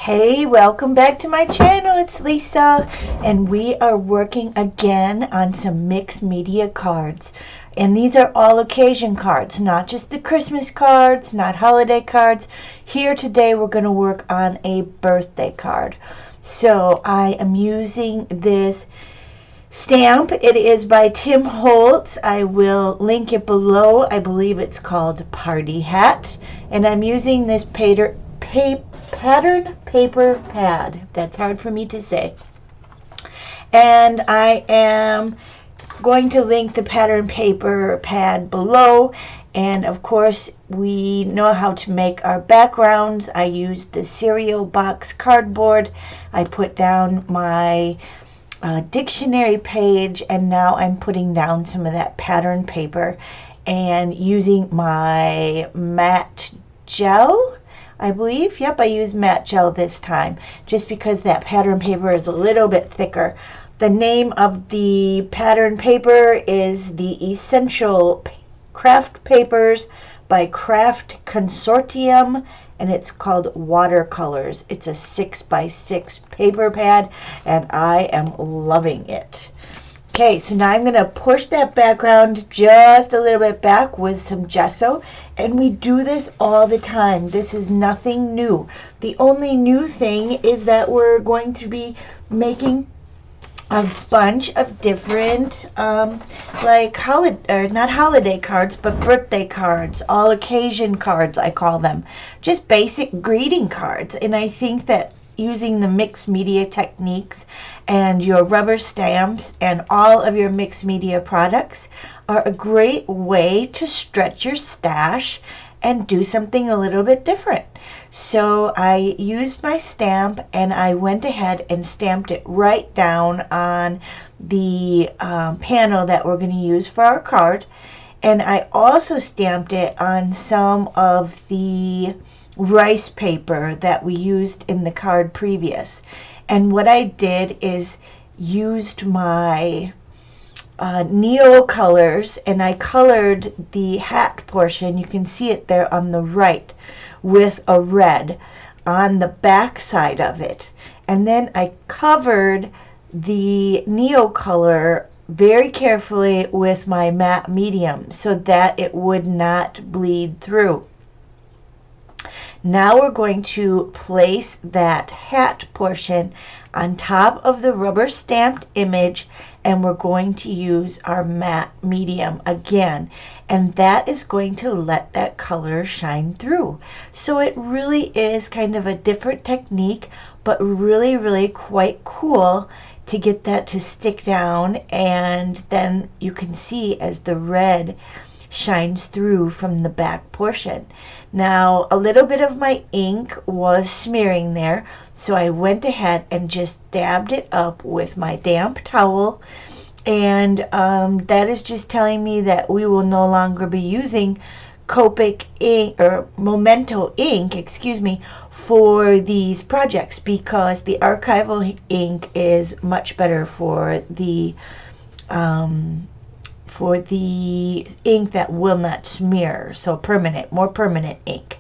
Hey, welcome back to my channel. It's Lisa, and we are working again on some mixed media cards. And these are all occasion cards, not just the Christmas cards, not holiday cards. Here today we're going to work on a birthday card. So I am using this stamp. It is by Tim Holtz. I will link it below. I believe it's called Party Hat. And I'm using this pattern paper pad. That's hard for me to say. And I am going to link the pattern paper pad below. And of course, we know how to make our backgrounds. I used the cereal box cardboard. I put down my dictionary page, and now I'm putting down some of that pattern paper and using my matte gel, I believe. Yep, I used matte gel this time just because that pattern paper is a little bit thicker. The name of the pattern paper is the Essential Craft Papers by Craft Consortium, and it's called Watercolors. It's a 6x6 paper pad, and I am loving it. Okay, so now I'm going to push that background just a little bit back with some gesso, and we do this all the time. This is nothing new. The only new thing is that we're going to be making a bunch of different like not holiday cards, but birthday cards, all occasion cards, I call them. Just basic greeting cards. And I think that using the mixed media techniques and your rubber stamps and all of your mixed media products are a great way to stretch your stash and do something a little bit different. So I used my stamp, and I went ahead and stamped it right down on the panel that we're going to use for our card. And I also stamped it on some of the rice paper that we used in the card previous. And what I did is used my neon colors, and I colored the hat portion, you can see it there on the right, with a red on the back side of it. And then I covered the neon color very carefully with my matte medium so that it would not bleed through. Now we're going to place that hat portion on top of the rubber stamped image, and we're going to use our matte medium again, and that is going to let that color shine through. So it really is kind of a different technique, but really quite cool to get that to stick down, and then you can see as the red shines through from the back portion. Now a little bit of my ink was smearing there, so I went ahead and just dabbed it up with my damp towel, and that is just telling me that we will no longer be using Copic ink or Memento ink, excuse me, for these projects, because the archival ink is much better for the ink that will not smear. So more permanent ink.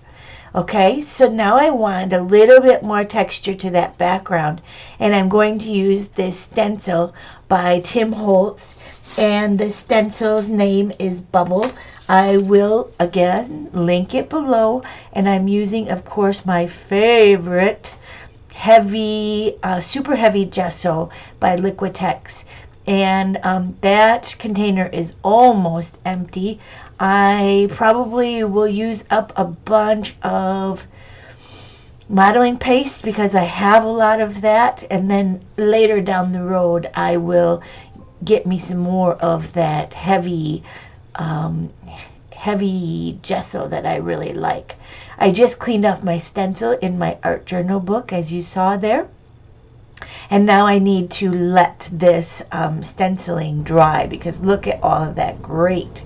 Okay, so now I want a little bit more texture to that background, and I'm going to use this stencil by Tim Holtz, and the stencil's name is Bubble. I will again link it below, and I'm using, of course, my favorite heavy, super heavy gesso by Liquitex. And that container is almost empty. I probably will use up a bunch of modeling paste because I have a lot of that, and then later down the road I will get me some more of that heavy gesso that I really like. I just cleaned off my stencil in my art journal book, as you saw there. And now I need to let this stenciling dry, because look at all of that great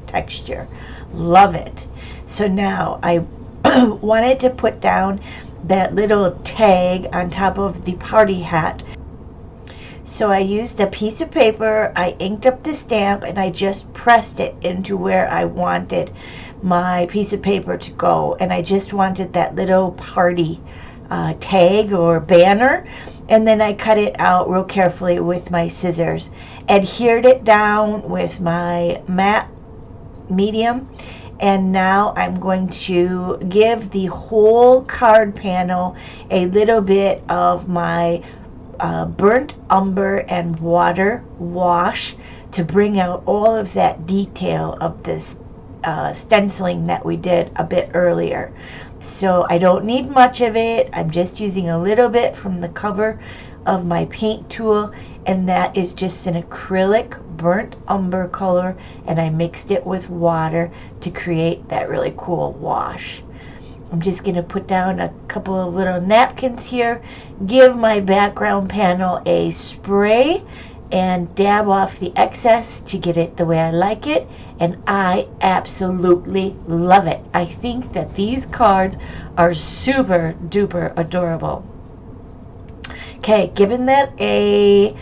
texture. Love it. So now I wanted to put down that little tag on top of the party hat. So I used a piece of paper, I inked up the stamp, and I just pressed it into where I wanted my piece of paper to go. And I just wanted that little party tag or banner, and then I cut it out real carefully with my scissors, adhered it down with my matte medium, and now I'm going to give the whole card panel a little bit of my burnt umber and water wash to bring out all of that detail of this stenciling that we did a bit earlier. So I don't need much of it. I'm just using a little bit from the cover of my paint tool, and that is just an acrylic burnt umber color, and I mixed it with water to create that really cool wash. I'm just going to put down a couple of little napkins here, give my background panel a spray, and dab off the excess to get it the way I like it, and I absolutely love it. I think that these cards are super duper adorable. Okay, given that a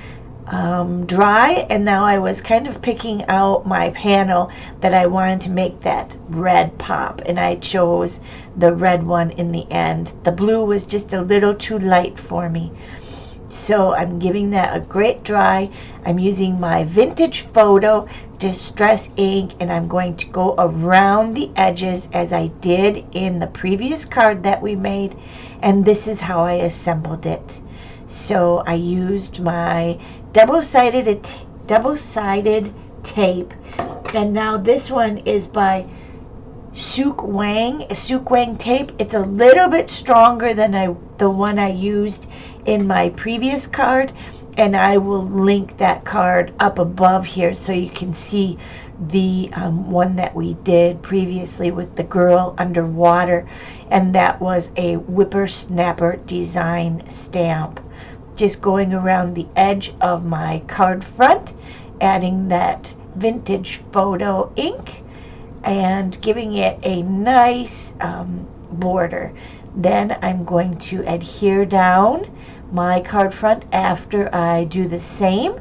dry, and now I was kind of picking out my panel that I wanted to make that red pop, and I chose the red one in the end. The blue was just a little too light for me, so I'm giving that a great dry. I'm using my Vintage Photo Distress ink, and I'm going to go around the edges as I did in the previous card that we made, and this is how I assembled it. So I used my double-sided tape, and now this one is by Suk Wang tape. It's a little bit stronger than the one I used in my previous card, and I will link that card up above here so you can see the one that we did previously with the girl underwater, and that was a whippersnapper design stamp. Just going around the edge of my card front, adding that Vintage Photo ink and giving it a nice border. Then I'm going to adhere down my card front after I do the same,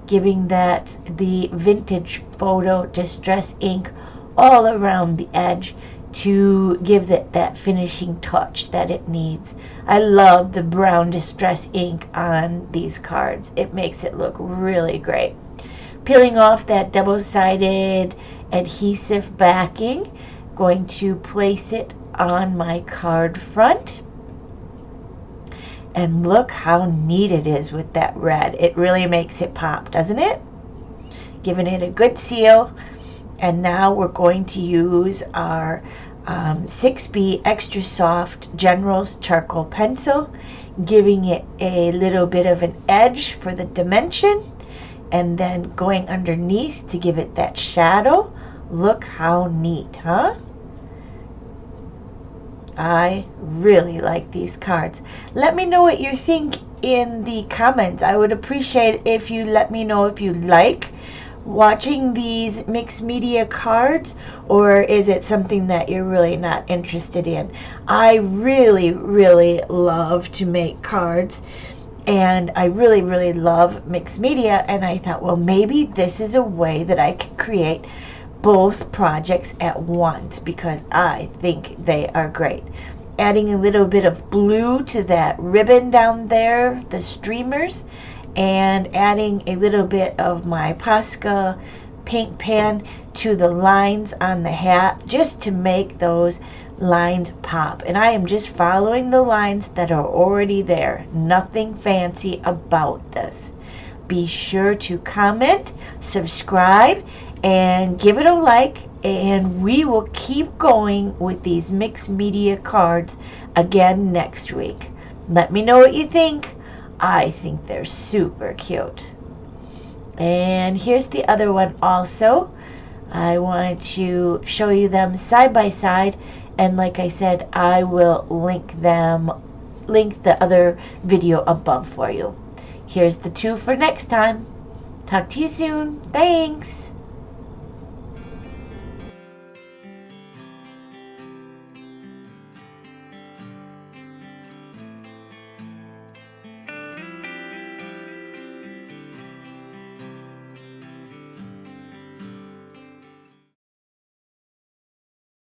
giving that the Vintage Photo Distress ink all around the edge to give it that finishing touch that it needs. I love the brown distress ink on these cards. It makes it look really great. Peeling off that double-sided adhesive backing, going to place it on my card front. And look how neat it is with that red. It really makes it pop, doesn't it? Giving it a good seal. And now we're going to use our 6B Extra Soft General's Charcoal Pencil, giving it a little bit of an edge for the dimension, and then going underneath to give it that shadow. Look how neat, huh? I really like these cards. Let me know what you think in the comments. I would appreciate if you let me know if you like watching these mixed media cards, or is it something that you're really not interested in. I really love to make cards, and I really love mixed media, and I thought, well, maybe this is a way that I could create both projects at once, because I think they are great. Adding a little bit of blue to that ribbon down there, the streamers, and adding a little bit of my Posca paint pan to the lines on the hat, just to make those lines pop. And I am just following the lines that are already there. Nothing fancy about this. Be sure to comment, subscribe, and give it a like, and we will keep going with these mixed media cards again next week. Let me know what you think. I think they're super cute. And here's the other one also. I wanted to show you them side by side, and like I said, I will link the other video above for you. Here's the two for next time. Talk to you soon. Thanks.